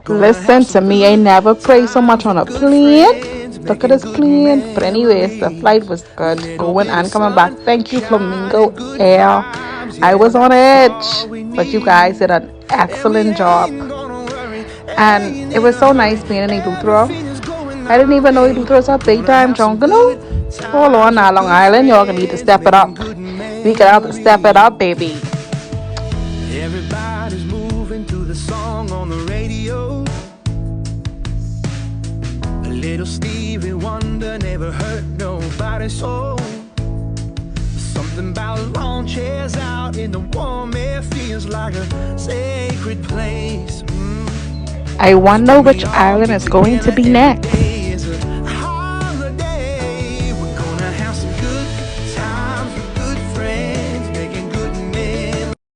Listen to me, I never pray so much on a plane. Look at this plane. But anyways, the flight was good. Going and coming back. Thank you, Flamingo Air. I was on edge, but you guys did an excellent job. And it was so nice being in Eleuthera. I didn't even know Eleuthera was a big time jungle. Hold on now, Long Island. Y'all gonna need to step it up. We gotta have to step it up, baby. Everybody's moving to the song on the radio. A little Stevie Wonder never hurt nobody's soul. Something about lawn chairs out in the warm air feels like a sacred place. I wonder which island is going to be next.